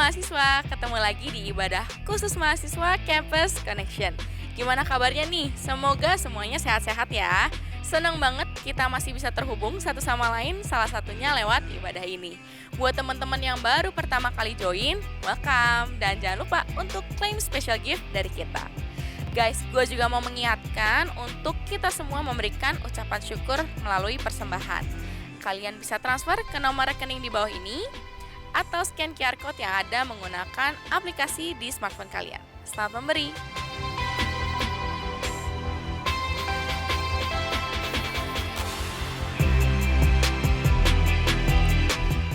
mahasiswa, ketemu lagi di ibadah khusus mahasiswa Campus Connection. Gimana kabarnya nih? Semoga semuanya sehat-sehat ya. Senang banget kita masih bisa terhubung satu sama lain, salah satunya lewat ibadah ini. Buat teman-teman yang baru pertama kali join, welcome. Dan jangan lupa untuk claim special gift dari kita. Guys, gue juga mau mengingatkan untuk kita semua memberikan ucapan syukur melalui persembahan. Kalian bisa transfer ke nomor rekening di bawah ini, atau scan QR Code yang ada menggunakan aplikasi di smartphone kalian. Selamat memberi.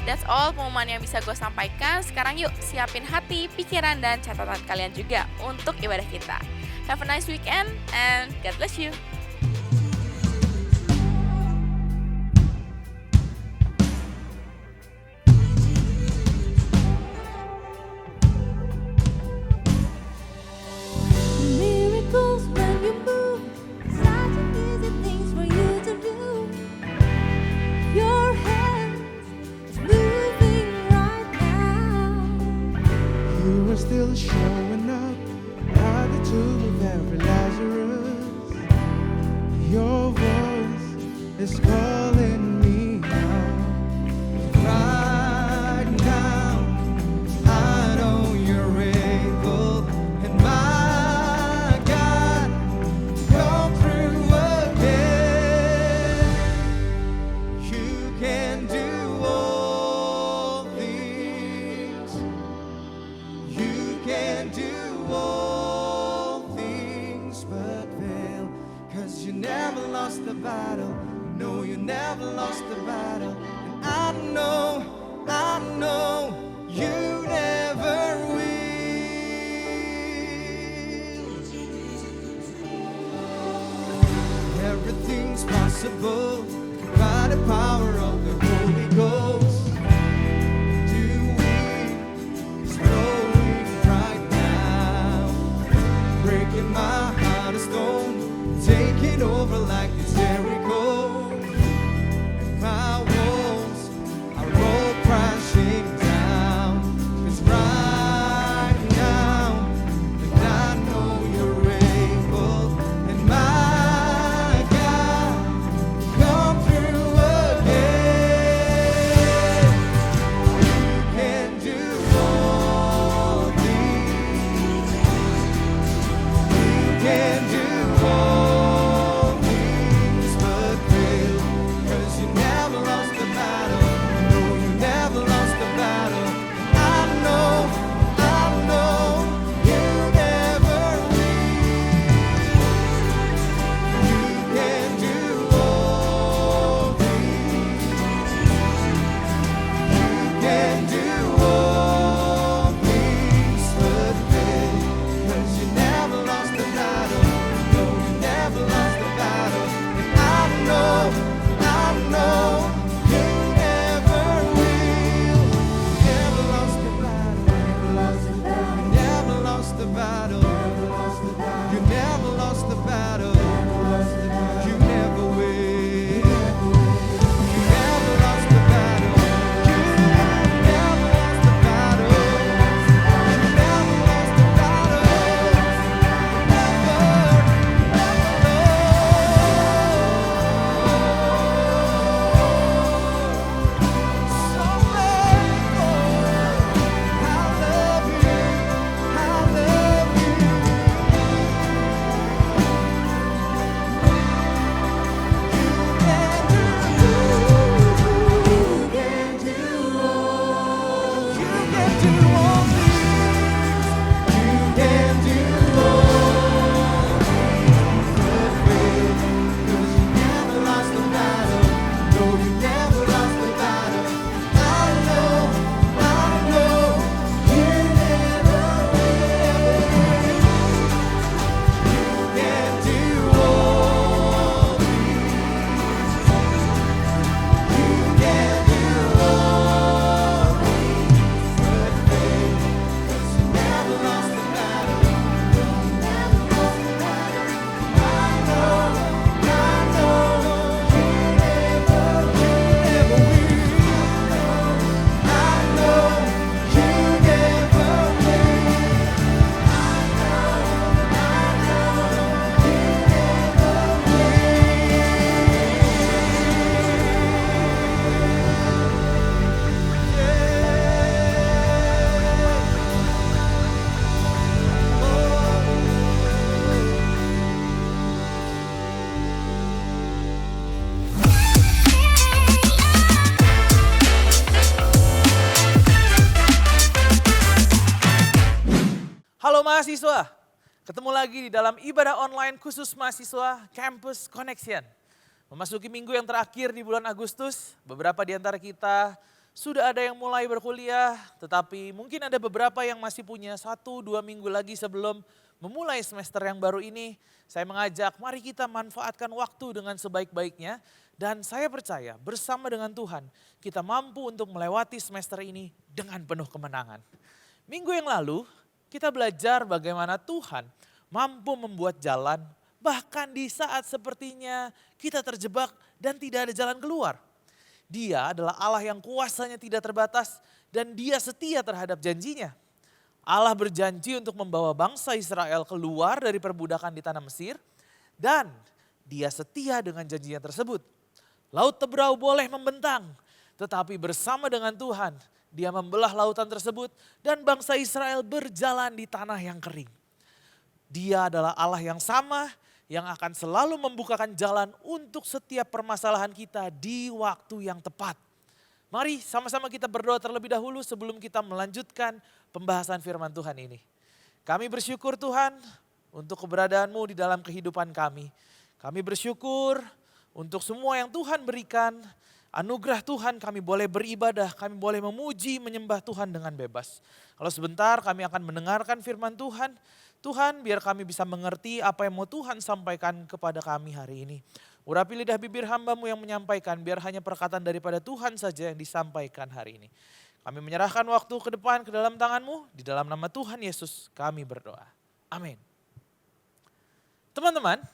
That's all pengumuman yang bisa gue sampaikan. Sekarang yuk siapin hati, pikiran, dan catatan kalian juga untuk ibadah kita. Have a nice weekend and God bless you. Miracles when you move, such an easy things for you to do. Your hands is moving right now. You are still showing up at the tomb of every Lazarus. Your voice is calling me out. Right now, I know you're able, and my God, come through again. You can do all things. You can do all things but fail. 'Cause you never lost the battle. No, you never lost the battle. And I know you never will. Everything's possible by the power of the Holy Ghost. Doing is flowing right now, breaking my heart of stone, taking over like it's Jericho. My mahasiswa, ketemu lagi di dalam ibadah online khusus mahasiswa Campus Connection. Memasuki minggu yang terakhir di bulan Agustus, beberapa di antara kita sudah ada yang mulai berkuliah, tetapi mungkin ada beberapa yang masih punya 1-2 minggu lagi sebelum memulai semester yang baru ini. Saya mengajak, mari kita manfaatkan waktu dengan sebaik-baiknya. Dan saya percaya bersama dengan Tuhan, kita mampu untuk melewati semester ini dengan penuh kemenangan. Minggu yang lalu, kita belajar bagaimana Tuhan mampu membuat jalan, bahkan di saat sepertinya kita terjebak dan tidak ada jalan keluar. Dia adalah Allah yang kuasanya tidak terbatas dan dia setia terhadap janjinya. Allah berjanji untuk membawa bangsa Israel keluar dari perbudakan di tanah Mesir dan dia setia dengan janjinya tersebut. Laut Tebrau boleh membentang, tetapi bersama dengan Tuhan dia membelah lautan tersebut dan bangsa Israel berjalan di tanah yang kering. Dia adalah Allah yang sama yang akan selalu membukakan jalan untuk setiap permasalahan kita di waktu yang tepat. Mari sama-sama kita berdoa terlebih dahulu sebelum kita melanjutkan pembahasan firman Tuhan ini. Kami bersyukur Tuhan untuk keberadaanmu di dalam kehidupan kami. Kami bersyukur untuk semua yang Tuhan berikan, anugerah Tuhan kami boleh beribadah, kami boleh memuji, menyembah Tuhan dengan bebas. Kalau sebentar kami akan mendengarkan firman Tuhan, Tuhan biar kami bisa mengerti apa yang mau Tuhan sampaikan kepada kami hari ini. Urapi lidah bibir hamba-Mu yang menyampaikan, biar hanya perkataan daripada Tuhan saja yang disampaikan hari ini. Kami menyerahkan waktu ke depan ke dalam tangan-Mu, di dalam nama Tuhan Yesus kami berdoa. Amin. Teman-teman,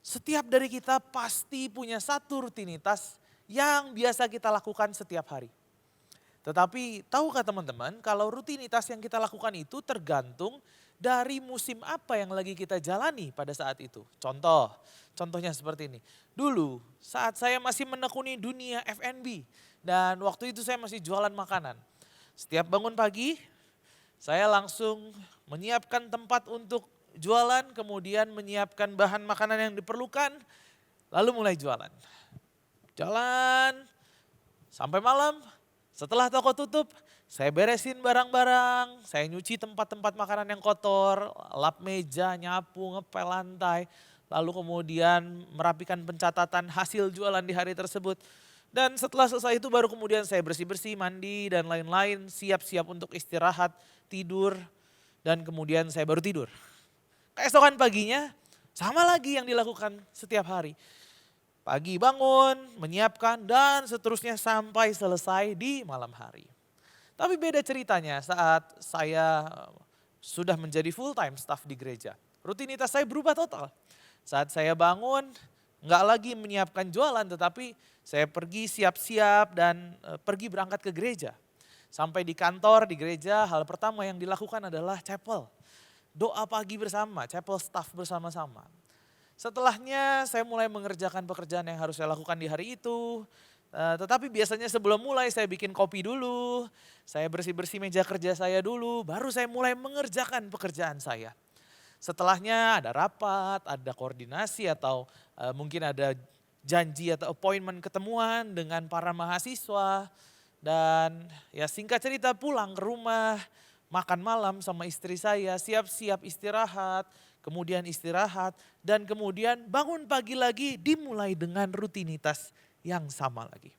setiap dari kita pasti punya satu rutinitas yang biasa kita lakukan setiap hari. Tetapi tahukah teman-teman kalau rutinitas yang kita lakukan itu tergantung dari musim apa yang lagi kita jalani pada saat itu. Contohnya seperti ini. Dulu saat saya masih menekuni dunia F&B dan waktu itu saya masih jualan makanan. Setiap bangun pagi saya langsung menyiapkan tempat untuk jualan, kemudian menyiapkan bahan makanan yang diperlukan, lalu mulai jualan. Jalan sampai malam, setelah toko tutup, saya beresin barang-barang, saya nyuci tempat-tempat makanan yang kotor, lap meja, nyapu, ngepel lantai, lalu kemudian merapikan pencatatan hasil jualan di hari tersebut. Dan setelah selesai itu baru kemudian saya bersih-bersih, mandi dan lain-lain, siap-siap untuk istirahat, tidur, dan kemudian saya baru tidur. Keesokan paginya sama lagi yang dilakukan setiap hari. Pagi bangun, menyiapkan dan seterusnya sampai selesai di malam hari. Tapi beda ceritanya saat saya sudah menjadi full time staff di gereja. Rutinitas saya berubah total. Saat saya bangun, nggak lagi menyiapkan jualan tetapi saya pergi siap-siap dan pergi berangkat ke gereja. Sampai di kantor, di gereja, hal pertama yang dilakukan adalah chapel. Doa pagi bersama, chapel staff bersama-sama. Setelahnya saya mulai mengerjakan pekerjaan yang harus saya lakukan di hari itu. Tetapi biasanya sebelum mulai saya bikin kopi dulu, saya bersih-bersih meja kerja saya dulu, baru saya mulai mengerjakan pekerjaan saya. Setelahnya ada rapat, ada koordinasi atau mungkin ada janji atau appointment ketemuan dengan para mahasiswa. Dan ya singkat cerita pulang ke rumah, makan malam sama istri saya, siap-siap istirahat, kemudian istirahat, dan kemudian bangun pagi lagi dimulai dengan rutinitas yang sama lagi.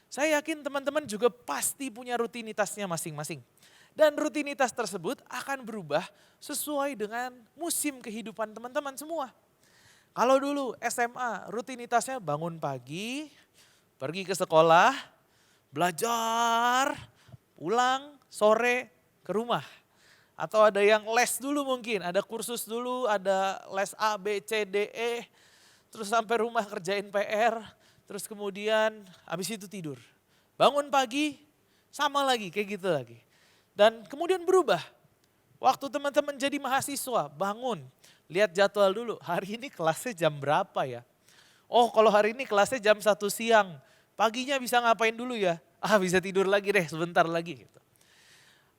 Saya yakin teman-teman juga pasti punya rutinitasnya masing-masing. Dan rutinitas tersebut akan berubah sesuai dengan musim kehidupan teman-teman semua. Kalau dulu SMA rutinitasnya bangun pagi, pergi ke sekolah, belajar, pulang, sore, ke rumah. Atau ada yang les dulu mungkin, ada kursus dulu, ada les A, B, C, D, E. Terus sampai rumah kerjain PR, terus kemudian habis itu tidur. Bangun pagi, sama lagi, kayak gitu lagi. Dan kemudian berubah. Waktu teman-teman jadi mahasiswa, bangun, lihat jadwal dulu, hari ini kelasnya jam berapa ya? Oh kalau hari ini kelasnya jam 1 siang, paginya bisa ngapain dulu ya? Bisa tidur lagi deh sebentar lagi gitu.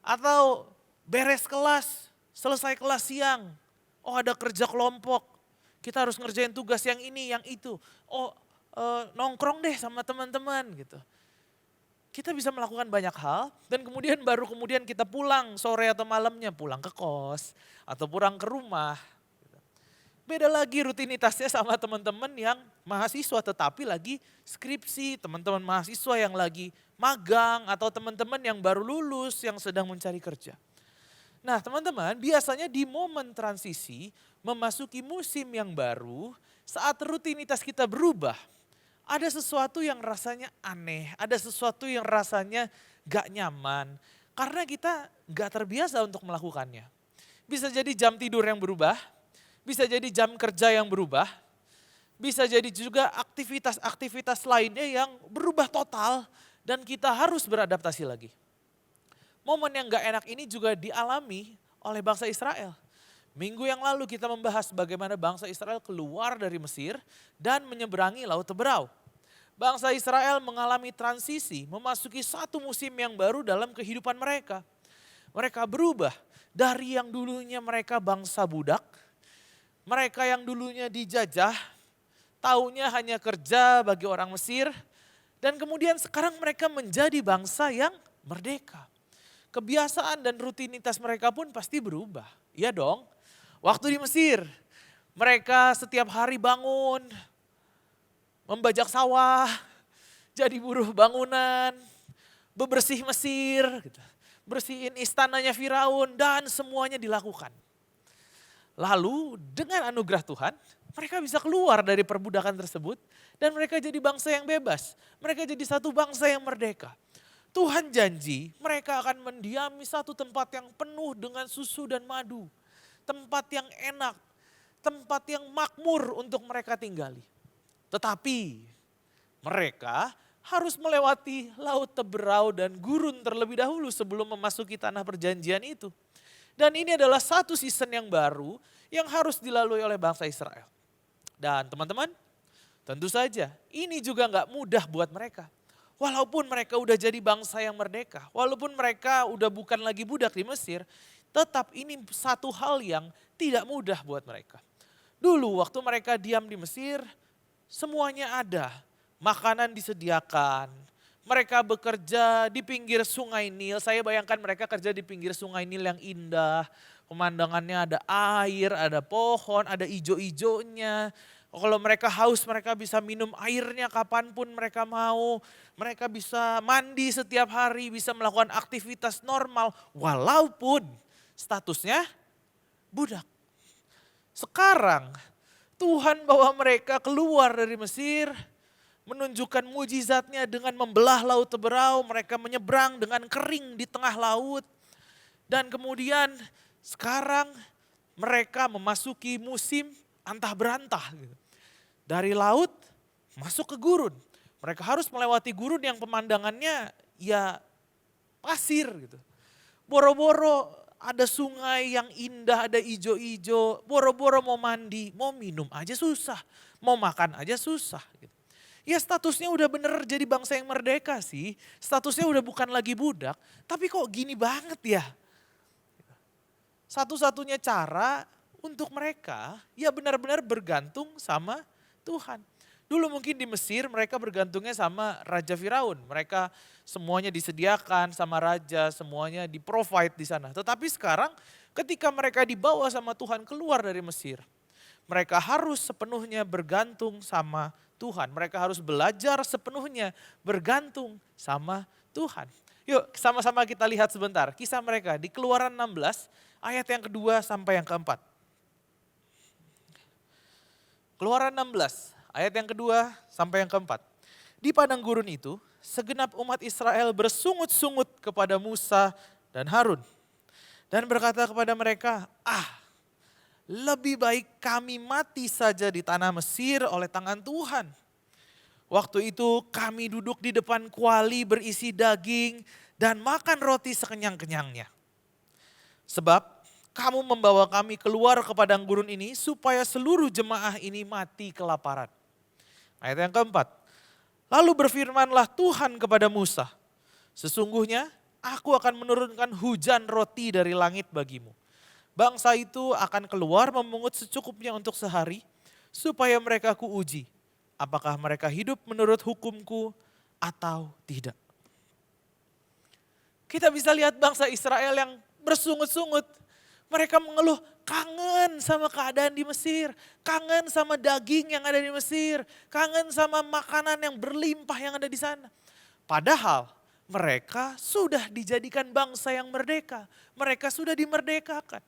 Atau beres kelas, selesai kelas siang. Oh ada kerja kelompok, kita harus ngerjain tugas yang ini, yang itu. Nongkrong deh sama teman-teman gitu. kita bisa melakukan banyak hal dan kemudian kita pulang sore atau malamnya, pulang ke kos atau pulang ke rumah. Beda lagi rutinitasnya sama teman-teman yang mahasiswa tetapi lagi skripsi, teman-teman mahasiswa yang lagi magang atau teman-teman yang baru lulus yang sedang mencari kerja. Nah teman-teman, biasanya di momen transisi memasuki musim yang baru, saat rutinitas kita berubah, ada sesuatu yang rasanya aneh, ada sesuatu yang rasanya gak nyaman. Karena kita gak terbiasa untuk melakukannya. Bisa jadi jam tidur yang berubah, bisa jadi jam kerja yang berubah, bisa jadi juga aktivitas-aktivitas lainnya yang berubah total dan kita harus beradaptasi lagi. Momen yang gak enak ini juga dialami oleh bangsa Israel. Minggu yang lalu kita membahas bagaimana bangsa Israel keluar dari Mesir dan menyeberangi Laut Teberau. Bangsa Israel mengalami transisi, memasuki satu musim yang baru dalam kehidupan mereka. Mereka berubah dari yang dulunya mereka bangsa budak, mereka yang dulunya dijajah, taunya hanya kerja bagi orang Mesir, dan kemudian sekarang mereka menjadi bangsa yang merdeka. Kebiasaan dan rutinitas mereka pun pasti berubah. Iya dong, waktu di Mesir mereka setiap hari bangun, membajak sawah, jadi buruh bangunan, bebersih Mesir, bersihin istananya Firaun dan semuanya dilakukan. Lalu dengan anugerah Tuhan mereka bisa keluar dari perbudakan tersebut dan mereka jadi bangsa yang bebas. Mereka jadi satu bangsa yang merdeka. Tuhan janji mereka akan mendiami satu tempat yang penuh dengan susu dan madu. Tempat yang enak, tempat yang makmur untuk mereka tinggali. Tetapi mereka harus melewati Laut Teberau dan gurun terlebih dahulu sebelum memasuki tanah perjanjian itu. Dan ini adalah satu season yang baru yang harus dilalui oleh bangsa Israel. Dan teman-teman, tentu saja ini juga gak mudah buat mereka. Walaupun mereka udah jadi bangsa yang merdeka, walaupun mereka udah bukan lagi budak di Mesir, tetap ini satu hal yang tidak mudah buat mereka. Dulu waktu mereka diam di Mesir, semuanya ada. Makanan disediakan, mereka bekerja di pinggir sungai Nil. Saya bayangkan mereka kerja di pinggir sungai Nil yang indah. Pemandangannya ada air, ada pohon, ada ijo-ijonya. Kalau mereka haus mereka bisa minum airnya kapanpun mereka mau. Mereka bisa mandi setiap hari, bisa melakukan aktivitas normal. Walaupun statusnya budak. Sekarang Tuhan bawa mereka keluar dari Mesir, menunjukkan mujizatnya dengan membelah Laut Teberau, mereka menyeberang dengan kering di tengah laut. Dan kemudian sekarang mereka memasuki musim antah berantah. Dari laut masuk ke gurun. Mereka harus melewati gurun yang pemandangannya ya pasir gitu. Boro-boro ada sungai yang indah, ada ijo-ijo, boro-boro mau mandi, mau minum aja susah, mau makan aja susah gitu. Ya statusnya udah bener jadi bangsa yang merdeka sih. Statusnya udah bukan lagi budak. Tapi kok gini banget ya. Satu-satunya cara untuk mereka ya benar-benar bergantung sama Tuhan. Dulu mungkin di Mesir mereka bergantungnya sama Raja Firaun. Mereka semuanya disediakan sama raja, semuanya di-provide di sana. Tetapi sekarang ketika mereka dibawa sama Tuhan keluar dari Mesir, mereka harus sepenuhnya bergantung sama Tuhan. Mereka harus belajar sepenuhnya bergantung sama Tuhan. Yuk sama-sama kita lihat sebentar kisah mereka di Keluaran 16 ayat yang kedua sampai yang keempat. Keluaran 16 ayat yang kedua sampai yang keempat. Di padang gurun itu segenap umat Israel bersungut-sungut kepada Musa dan Harun. Dan berkata kepada mereka, lebih baik kami mati saja di tanah Mesir oleh tangan Tuhan. Waktu itu kami duduk di depan kuali berisi daging dan makan roti sekenyang-kenyangnya. Sebab kamu membawa kami keluar ke padang gurun ini supaya seluruh jemaah ini mati kelaparan. Ayat yang keempat. Lalu berfirmanlah Tuhan kepada Musa, sesungguhnya aku akan menurunkan hujan roti dari langit bagimu. Bangsa itu akan keluar memungut secukupnya untuk sehari, supaya mereka kuuji, apakah mereka hidup menurut hukumku atau tidak. Kita bisa lihat bangsa Israel yang bersungut-sungut. Mereka mengeluh kangen sama keadaan di Mesir, kangen sama daging yang ada di Mesir, kangen sama makanan yang berlimpah yang ada di sana. Padahal mereka sudah dijadikan bangsa yang merdeka, mereka sudah dimerdekakan.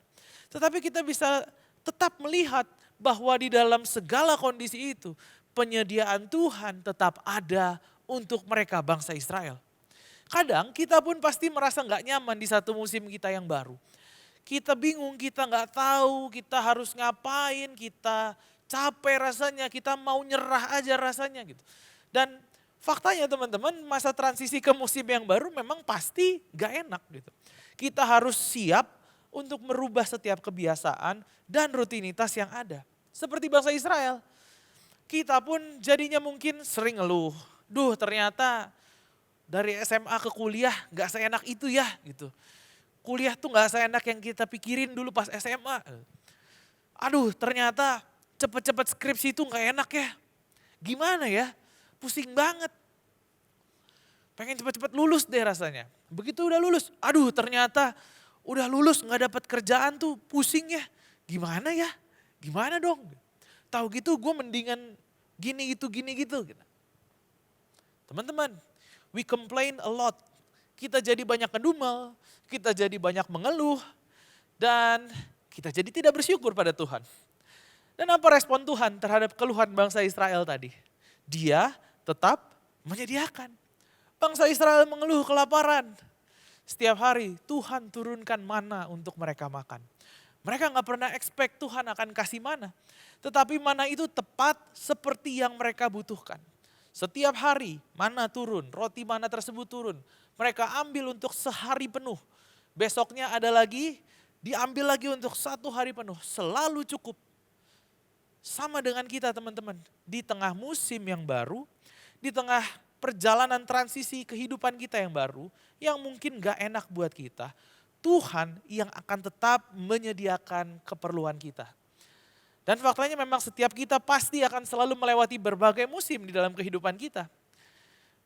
Tetapi kita bisa tetap melihat bahwa di dalam segala kondisi itu penyediaan Tuhan tetap ada untuk mereka bangsa Israel. Kadang kita pun pasti merasa nggak nyaman di satu musim kita yang baru. Kita bingung, kita nggak tahu, kita harus ngapain, kita capek rasanya, kita mau nyerah aja rasanya gitu. Dan faktanya teman-teman, masa transisi ke musim yang baru memang pasti nggak enak gitu. Kita harus siap untuk merubah setiap kebiasaan dan rutinitas yang ada. Seperti bangsa Israel, kita pun jadinya mungkin sering ngeluh. Duh ternyata dari SMA ke kuliah nggak seenak itu ya gitu. Kuliah tuh gak seenak yang kita pikirin dulu pas SMA. Aduh ternyata cepet-cepet skripsi itu gak enak ya. Gimana ya? Pusing banget. Pengen cepet-cepet lulus deh rasanya. Begitu udah lulus, aduh ternyata udah lulus gak dapat kerjaan tuh pusing ya. Gimana ya? Gimana dong? Tahu gitu gue mendingan gini gitu. Teman-teman, we complain a lot. Kita jadi banyak ngedumel, kita jadi banyak mengeluh, dan kita jadi tidak bersyukur pada Tuhan. Dan apa respon Tuhan terhadap keluhan bangsa Israel tadi? Dia tetap menyediakan. Bangsa Israel mengeluh kelaparan. Setiap hari Tuhan turunkan mana untuk mereka makan. Mereka gak pernah expect Tuhan akan kasih mana. Tetapi mana itu tepat seperti yang mereka butuhkan. Setiap hari mana turun, roti mana tersebut turun. Mereka ambil untuk sehari penuh. Besoknya ada lagi, diambil lagi untuk 1 hari penuh. Selalu cukup. Sama dengan kita teman-teman. Di tengah musim yang baru, di tengah perjalanan transisi kehidupan kita yang baru, yang mungkin gak enak buat kita, Tuhan yang akan tetap menyediakan keperluan kita. Dan faktanya memang setiap kita pasti akan selalu melewati berbagai musim di dalam kehidupan kita.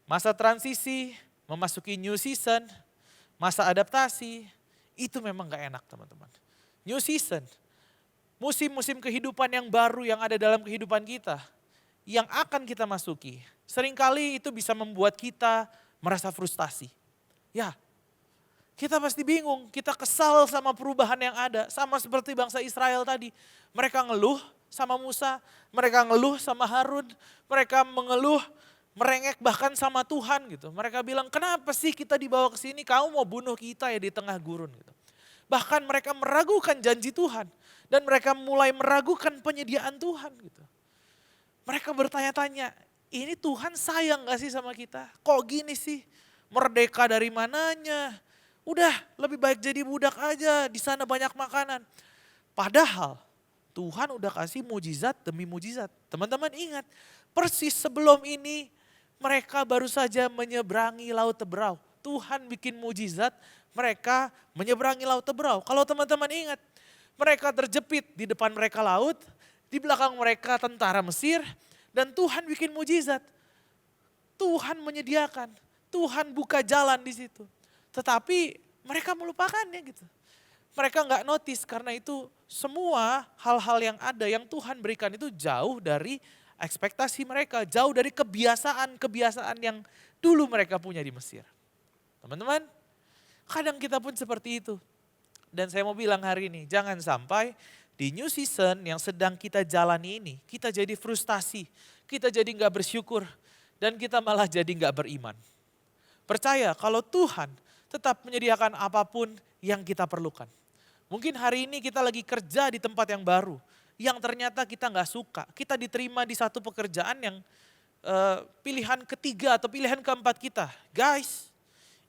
Masa transisi, memasuki new season, masa adaptasi, itu memang gak enak teman-teman. New season, musim-musim kehidupan yang baru yang ada dalam kehidupan kita, yang akan kita masuki. Seringkali itu bisa membuat kita merasa frustasi. Ya, kita pasti bingung, kita kesal sama perubahan yang ada. Sama seperti bangsa Israel tadi. Mereka ngeluh sama Musa, mereka ngeluh sama Harun, mereka mengeluh, merengek bahkan sama Tuhan gitu. Mereka bilang, kenapa sih kita dibawa ke sini, kamu mau bunuh kita ya di tengah gurun gitu. Bahkan mereka meragukan janji Tuhan. Dan mereka mulai meragukan penyediaan Tuhan gitu. Mereka bertanya-tanya, ini Tuhan sayang gak sih sama kita? Kok gini sih? Merdeka dari mananya? Udah lebih baik jadi budak aja, di sana banyak makanan. Padahal Tuhan udah kasih mujizat demi mujizat. Teman-teman ingat, persis sebelum ini mereka baru saja menyeberangi Laut Teberau. Tuhan bikin mujizat, mereka menyeberangi Laut Teberau. Kalau teman-teman ingat, mereka terjepit di depan mereka laut, di belakang mereka tentara Mesir, dan Tuhan bikin mujizat. Tuhan menyediakan, Tuhan buka jalan di situ. Tetapi mereka melupakannya gitu. Mereka nggak notice karena itu semua hal-hal yang ada yang Tuhan berikan itu jauh dari ekspektasi mereka, jauh dari kebiasaan yang dulu mereka punya di Mesir. Teman-teman, kadang kita pun seperti itu. Dan saya mau bilang hari ini, jangan sampai di new season yang sedang kita jalani ini, kita jadi frustasi, kita jadi nggak bersyukur, dan kita malah jadi nggak beriman. Percaya kalau Tuhan tetap menyediakan apapun yang kita perlukan. Mungkin hari ini kita lagi kerja di tempat yang baru, yang ternyata kita nggak suka. Kita diterima di satu pekerjaan yang pilihan ketiga atau pilihan keempat kita. Guys,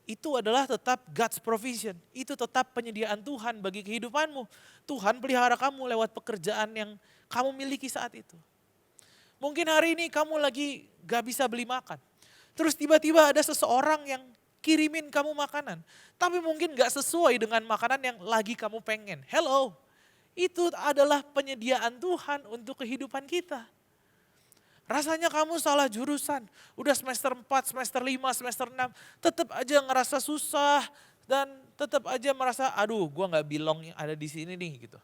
itu adalah tetap God's provision. Itu tetap penyediaan Tuhan bagi kehidupanmu. Tuhan pelihara kamu lewat pekerjaan yang kamu miliki saat itu. Mungkin hari ini kamu lagi gak bisa beli makan. Terus tiba-tiba ada seseorang yang kirimin kamu makanan. Tapi mungkin gak sesuai dengan makanan yang lagi kamu pengen. Hello, itu adalah penyediaan Tuhan untuk kehidupan kita. Rasanya kamu salah jurusan, udah semester 4, semester 5, semester 6, tetap aja ngerasa susah, dan tetap aja merasa, aduh gue gak belong ada di sini nih gitu.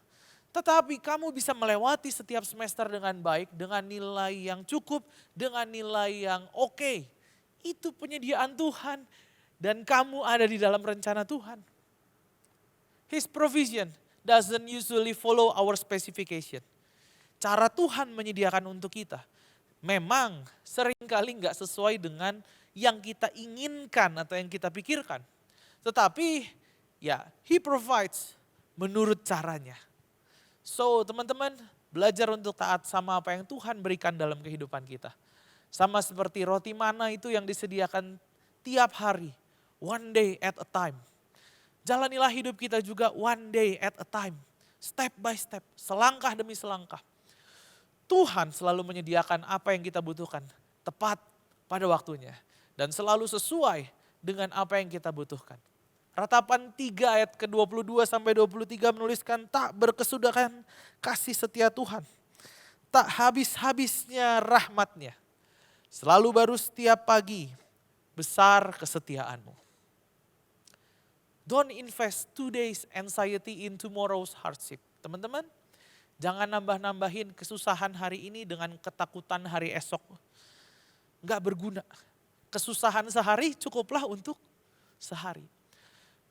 Tetapi kamu bisa melewati setiap semester dengan baik, dengan nilai yang cukup, dengan nilai yang oke. Itu penyediaan Tuhan dan kamu ada di dalam rencana Tuhan. His provision doesn't usually follow our specification. Cara Tuhan menyediakan untuk kita memang seringkali nggak sesuai dengan yang kita inginkan atau yang kita pikirkan. Tetapi ya, He provides menurut caranya. So teman-teman, belajar untuk taat sama apa yang Tuhan berikan dalam kehidupan kita. Sama seperti roti mana itu yang disediakan tiap hari, one day at a time. Jalanilah hidup kita juga one day at a time, step by step, selangkah demi selangkah. Tuhan selalu menyediakan apa yang kita butuhkan, tepat pada waktunya. Dan selalu sesuai dengan apa yang kita butuhkan. Ratapan 3 ayat ke-22 sampai 23 menuliskan, tak berkesudahan kasih setia Tuhan. Tak habis-habisnya rahmatnya. Selalu baru setiap pagi, besar kesetiaanmu. Don't invest today's anxiety in tomorrow's hardship. Teman-teman, jangan nambah-nambahin kesusahan hari ini dengan ketakutan hari esok. Enggak berguna. Kesusahan sehari cukuplah untuk sehari.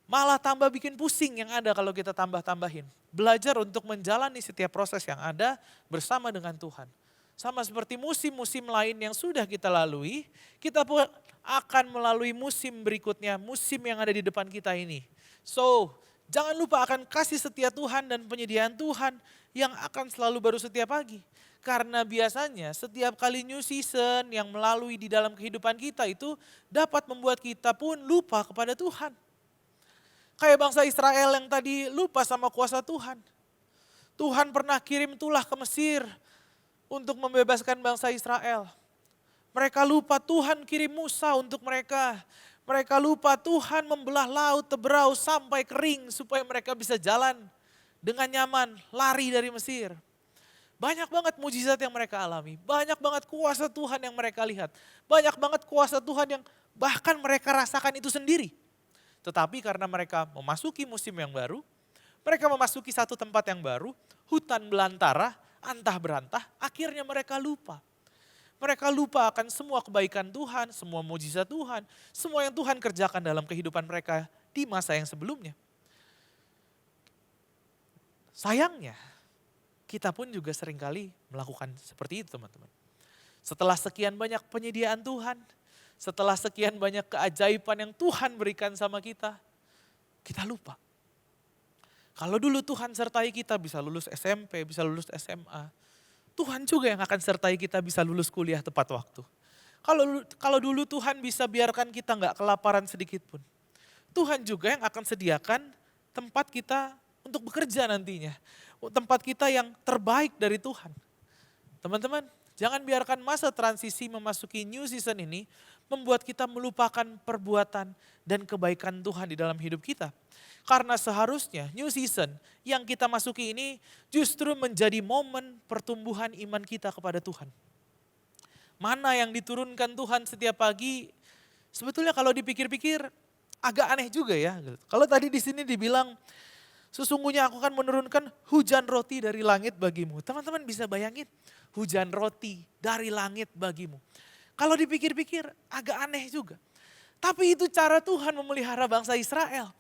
Malah tambah bikin pusing yang ada kalau kita tambah-tambahin. Belajar untuk menjalani setiap proses yang ada bersama dengan Tuhan. Sama seperti musim-musim lain yang sudah kita lalui, kita pun akan melalui musim berikutnya, musim yang ada di depan kita ini. So, jangan lupa akan kasih setia Tuhan dan penyediaan Tuhan yang akan selalu baru setiap pagi. Karena biasanya setiap kali new season yang melalui di dalam kehidupan kita itu dapat membuat kita pun lupa kepada Tuhan. Kayak bangsa Israel yang tadi lupa sama kuasa Tuhan. Tuhan pernah kirim tulah ke Mesir untuk membebaskan bangsa Israel. Mereka lupa Tuhan kirim Musa untuk mereka. Mereka lupa Tuhan membelah laut Teberau sampai kering supaya mereka bisa jalan dengan nyaman, lari dari Mesir. Banyak banget mujizat yang mereka alami. Banyak banget kuasa Tuhan yang mereka lihat. Banyak banget kuasa Tuhan yang bahkan mereka rasakan itu sendiri. Tetapi karena mereka memasuki musim yang baru, mereka memasuki satu tempat yang baru, hutan belantara, antah berantah, akhirnya mereka lupa. Mereka lupa akan semua kebaikan Tuhan, semua mujizat Tuhan, semua yang Tuhan kerjakan dalam kehidupan mereka di masa yang sebelumnya. Sayangnya, kita pun juga seringkali melakukan seperti itu teman-teman. Setelah sekian banyak penyediaan Tuhan, setelah sekian banyak keajaiban yang Tuhan berikan sama kita lupa. Kalau dulu Tuhan sertai kita bisa lulus SMP, bisa lulus SMA. Tuhan juga yang akan sertai kita bisa lulus kuliah tepat waktu. Kalau dulu Tuhan bisa biarkan kita nggak kelaparan sedikit pun. Tuhan juga yang akan sediakan tempat kita untuk bekerja nantinya. Tempat kita yang terbaik dari Tuhan. Teman-teman, jangan biarkan masa transisi memasuki new season ini membuat kita melupakan perbuatan dan kebaikan Tuhan di dalam hidup kita. Karena seharusnya new season yang kita masuki ini justru menjadi momen pertumbuhan iman kita kepada Tuhan. Mana yang diturunkan Tuhan setiap pagi, sebetulnya kalau dipikir-pikir agak aneh juga ya. Kalau tadi di sini dibilang, sesungguhnya aku akan menurunkan hujan roti dari langit bagimu. Teman-teman bisa bayangin, hujan roti dari langit bagimu. Kalau dipikir-pikir agak aneh juga. Tapi itu cara Tuhan memelihara bangsa Israel.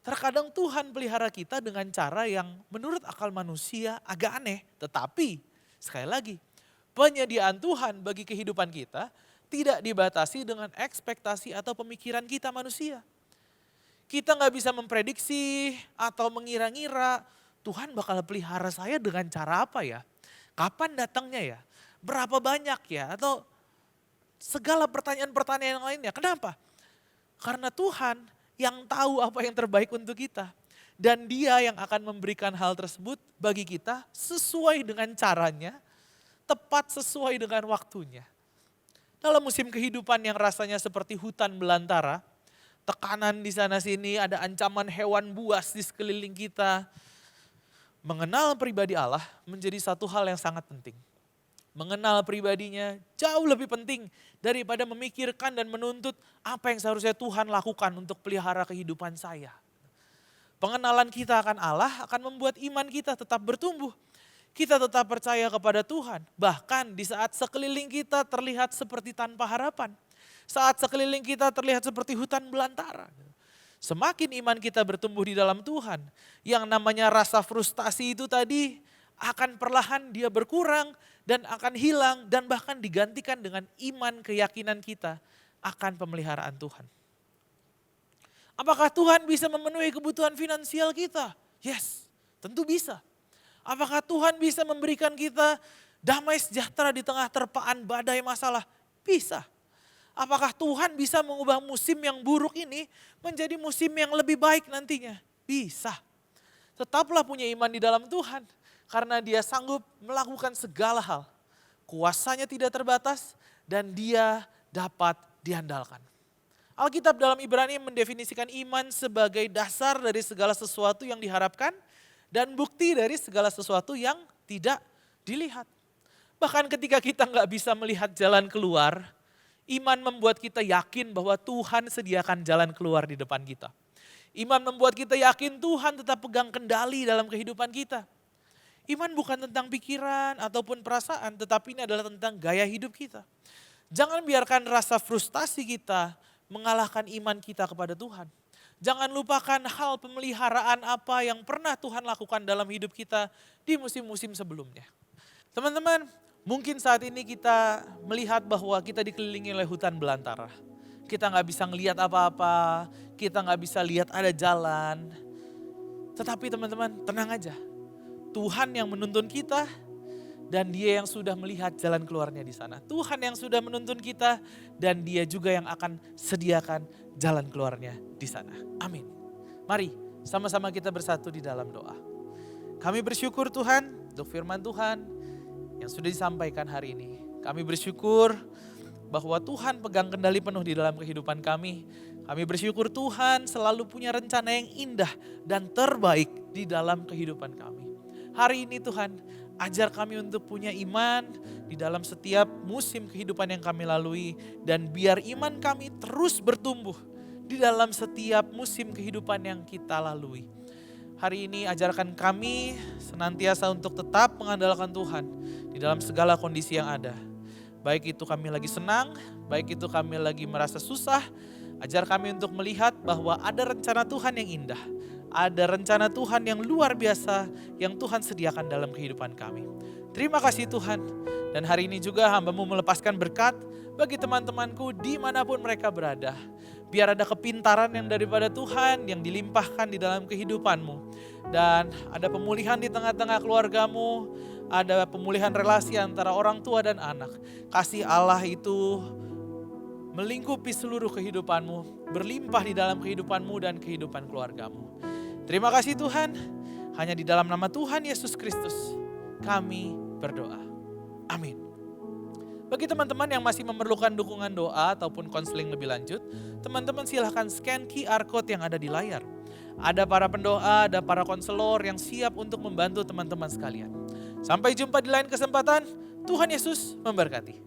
Terkadang Tuhan pelihara kita dengan cara yang menurut akal manusia agak aneh. Tetapi sekali lagi, penyediaan Tuhan bagi kehidupan kita tidak dibatasi dengan ekspektasi atau pemikiran kita manusia. Kita nggak bisa memprediksi atau mengira-ngira Tuhan bakal pelihara saya dengan cara apa ya? Kapan datangnya ya? Berapa banyak ya? Atau segala pertanyaan-pertanyaan yang lainnya. Kenapa? Karena Tuhan yang tahu apa yang terbaik untuk kita. Dan Dia yang akan memberikan hal tersebut bagi kita sesuai dengan caranya, tepat sesuai dengan waktunya. Dalam musim kehidupan yang rasanya seperti hutan belantara, tekanan di sana sini, ada ancaman hewan buas di sekeliling kita. Mengenal pribadi Allah menjadi satu hal yang sangat penting. mengenal pribadinya jauh lebih penting daripada memikirkan dan menuntut apa yang seharusnya Tuhan lakukan untuk pelihara kehidupan saya. Pengenalan kita akan Allah akan membuat iman kita tetap bertumbuh. Kita tetap percaya kepada Tuhan. Bahkan di saat sekeliling kita terlihat seperti tanpa harapan. Saat sekeliling kita terlihat seperti hutan belantara. Semakin iman kita bertumbuh di dalam Tuhan, yang namanya rasa frustasi itu tadi akan perlahan dia berkurang dan akan hilang dan bahkan digantikan dengan iman keyakinan kita akan pemeliharaan Tuhan. Apakah Tuhan bisa memenuhi kebutuhan finansial kita? Yes, tentu bisa. Apakah Tuhan bisa memberikan kita damai sejahtera di tengah terpaan badai masalah? Bisa. Apakah Tuhan bisa mengubah musim yang buruk ini menjadi musim yang lebih baik nantinya? Bisa. Tetaplah punya iman di dalam Tuhan karena Dia sanggup melakukan segala hal. Kuasanya tidak terbatas dan Dia dapat diandalkan. Alkitab dalam Ibrani mendefinisikan iman sebagai dasar dari segala sesuatu yang diharapkan dan bukti dari segala sesuatu yang tidak dilihat. Bahkan ketika kita nggak bisa melihat jalan keluar, iman membuat kita yakin bahwa Tuhan sediakan jalan keluar di depan kita. Iman membuat kita yakin Tuhan tetap pegang kendali dalam kehidupan kita. Iman bukan tentang pikiran ataupun perasaan, tetapi ini adalah tentang gaya hidup kita. Jangan biarkan rasa frustasi kita mengalahkan iman kita kepada Tuhan. Jangan lupakan hal pemeliharaan apa yang pernah Tuhan lakukan dalam hidup kita di musim-musim sebelumnya. Teman-teman, mungkin saat ini kita melihat bahwa kita dikelilingi oleh hutan belantara. Kita nggak bisa ngelihat apa-apa, kita nggak bisa lihat ada jalan. Tetapi teman-teman, tenang aja. Tuhan yang menuntun kita dan Dia yang sudah melihat jalan keluarnya di sana. Tuhan yang sudah menuntun kita dan Dia juga yang akan sediakan jalan keluarnya di sana. Amin. Mari sama-sama kita bersatu di dalam doa. Kami bersyukur Tuhan untuk firman Tuhan yang sudah disampaikan hari ini. Kami bersyukur bahwa Tuhan pegang kendali penuh di dalam kehidupan kami. Kami bersyukur Tuhan selalu punya rencana yang indah dan terbaik di dalam kehidupan kami. Hari ini Tuhan, ajar kami untuk punya iman di dalam setiap musim kehidupan yang kami lalui. Dan biar iman kami terus bertumbuh di dalam setiap musim kehidupan yang kita lalui. Hari ini ajarkan kami senantiasa untuk tetap mengandalkan Tuhan di dalam segala kondisi yang ada. Baik itu kami lagi senang, baik itu kami lagi merasa susah. Ajar kami untuk melihat bahwa ada rencana Tuhan yang indah. Ada rencana Tuhan yang luar biasa yang Tuhan sediakan dalam kehidupan kami. Terima kasih Tuhan. Dan hari ini juga hamba-Mu melepaskan berkat bagi teman-temanku dimanapun mereka berada. Biar ada kepintaran yang daripada Tuhan yang dilimpahkan di dalam kehidupan-Mu. Dan ada pemulihan di tengah-tengah keluarga-Mu. Ada pemulihan relasi antara orang tua dan anak. Kasih Allah itu melingkupi seluruh kehidupan-Mu. Berlimpah di dalam kehidupan-Mu dan kehidupan keluarga-Mu. Terima kasih Tuhan, hanya di dalam nama Tuhan Yesus Kristus kami berdoa. Amin. Bagi teman-teman yang masih memerlukan dukungan doa ataupun konseling lebih lanjut, teman-teman silahkan scan QR Code yang ada di layar. Ada para pendoa, ada para konselor yang siap untuk membantu teman-teman sekalian. Sampai jumpa di lain kesempatan, Tuhan Yesus memberkati.